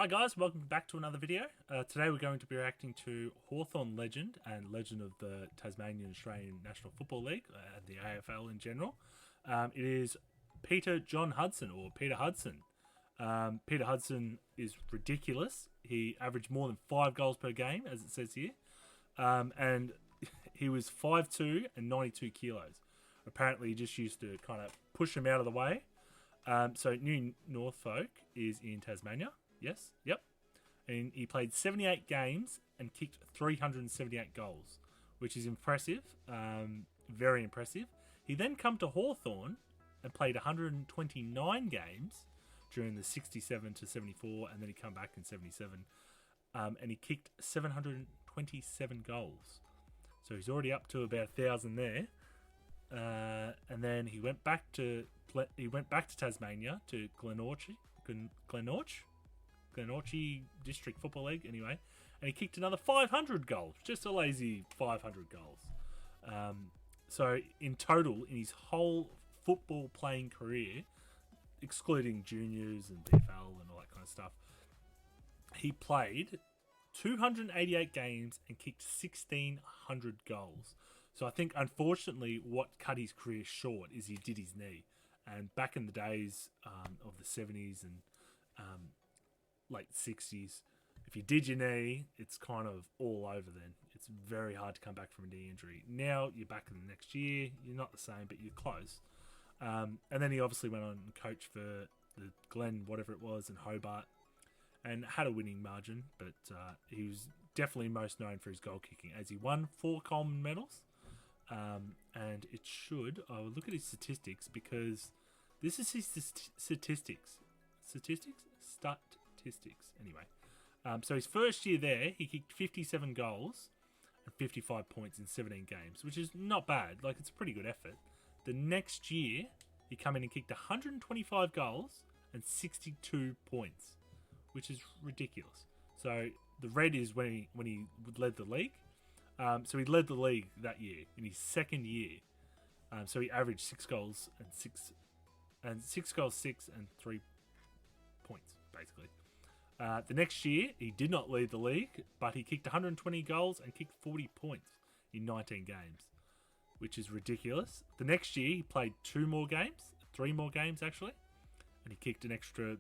Hi guys, welcome back to another video. Today we're going to be reacting to Hawthorn legend and legend of the Tasmanian Australian National Football League and the AFL in general. It is Peter John Hudson, or Peter Hudson. Peter Hudson is ridiculous. He averaged more than 5 goals per game, as it says here. And he was 5'2" and 92 kilos. Apparently he just used to kind of push him out of the way. So New Norfolk is in Tasmania. Yes, yep. And he played 78 games and kicked 378 goals, which is impressive, very impressive. He then come to Hawthorn and played 129 games during the 67 to 74, and then he come back in 77, and he kicked 727 goals. So he's already up to about 1,000 there. And then he went back to Tasmania, to Glenorchy District Football League, anyway, and he kicked another 500 goals, just a lazy 500 goals. So in total, in his whole football playing career, excluding juniors and VFL and all that kind of stuff, he played 288 games and kicked 1,600 goals. So I think, unfortunately, what cut his career short is he did his knee. And back in the days of the 70s and late 60s, if you did your knee, it's kind of all over then. It's very hard to come back from a knee injury. Now you're back in the next year. You're not the same, but you're close. And then he obviously went on and coached for the Glen, whatever it was, in Hobart, and had a winning margin. But he was definitely most known for his goal kicking, as he won 4 Coleman medals. And it should... I will look at his statistics, because this is his statistics. Anyway, so his first year there, he kicked 57 goals and 55 points in 17 games, which is not bad. Like, it's a pretty good effort. The next year, he come in and kicked 125 goals and 62 points, which is ridiculous. So the red is when he led the league. So he led the league that year in his second year. So he averaged 6 goals and 6 and 3 points, basically. The next year, he did not lead the league, but he kicked 120 goals and kicked 40 points in 19 games, which is ridiculous. The next year, he played 3 more games actually, and he kicked an extra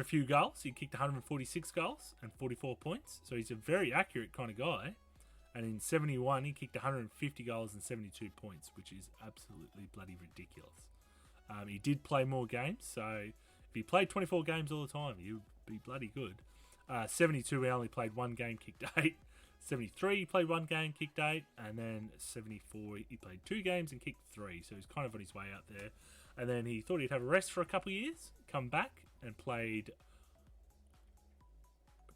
few goals. He kicked 146 goals and 44 points, so he's a very accurate kind of guy. And in 71, he kicked 150 goals and 72 points, which is absolutely bloody ridiculous. He did play more games, so if he played 24 games all the time, he would be bloody good. 72, he only played 1 game, kicked 8. 73, he played 1 game, kicked 8. And then 74, he played 2 games and kicked 3. So he's kind of on his way out there. And then he thought he'd have a rest for a couple of years, come back and played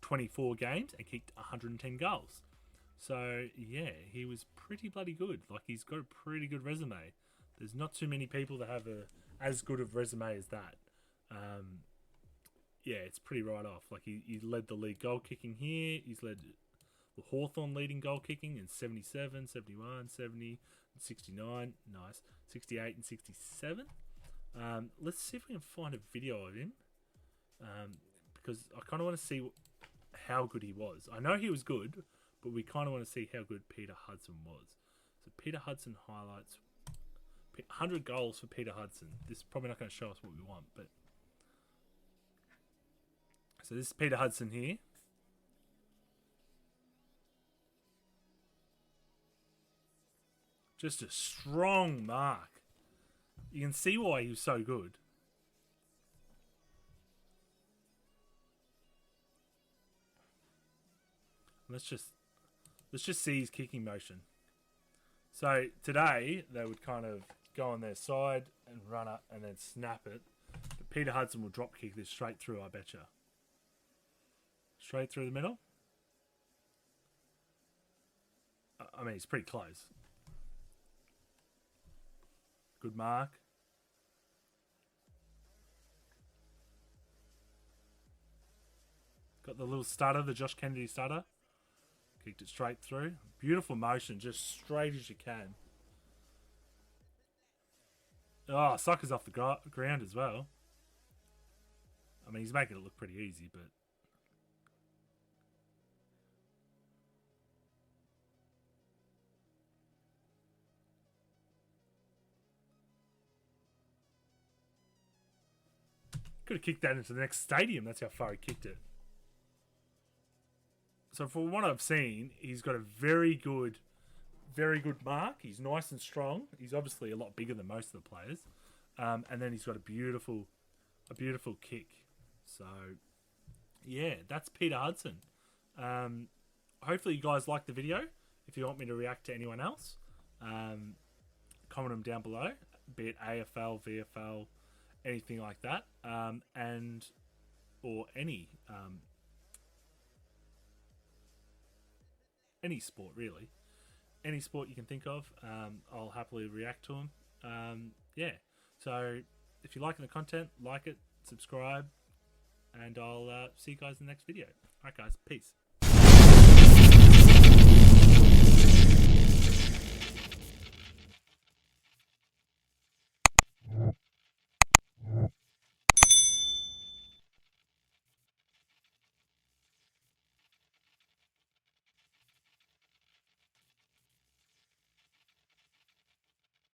24 games and kicked 110 goals. So, yeah, he was pretty bloody good. Like, he's got a pretty good resume. There's not too many people that have as good of resume as that. Yeah, it's pretty right off. Like, he led the league goal kicking here. He's led the Hawthorn leading goal kicking in 77, 71, 70, and 69. Nice. 68 and 67. Let's see if we can find a video of him. Because I kind of want to see how good he was. I know he was good, but we kind of want to see how good Peter Hudson was. So Peter Hudson highlights. 100 goals for Peter Hudson. This is probably not going to show us what we want, but... So this is Peter Hudson here. Just a strong mark. You can see why he was so good. Let's just see his kicking motion. So today they would kind of go on their side and run up and then snap it. But Peter Hudson will drop kick this straight through, I betcha. Straight through the middle. I mean, it's pretty close. Good mark. Got the little stutter, the Josh Kennedy stutter. Kicked it straight through. Beautiful motion, just straight as you can. Oh, suckers off the ground as well. I mean, he's making it look pretty easy, but could have kicked that into the next stadium. That's how far he kicked it. So from what I've seen, he's got a very good mark. He's nice and strong. He's obviously a lot bigger than most of the players, and then he's got a beautiful kick. So yeah, that's Peter Hudson. Hopefully you guys like the video. If you want me to react to anyone else, comment them down below, be it AFL, VFL, anything like that, and or any sport really, any sport you can think of. I'll happily react to them. Yeah. So if you're liking the content, like it, subscribe, and I'll see you guys in the next video. Alright guys, peace.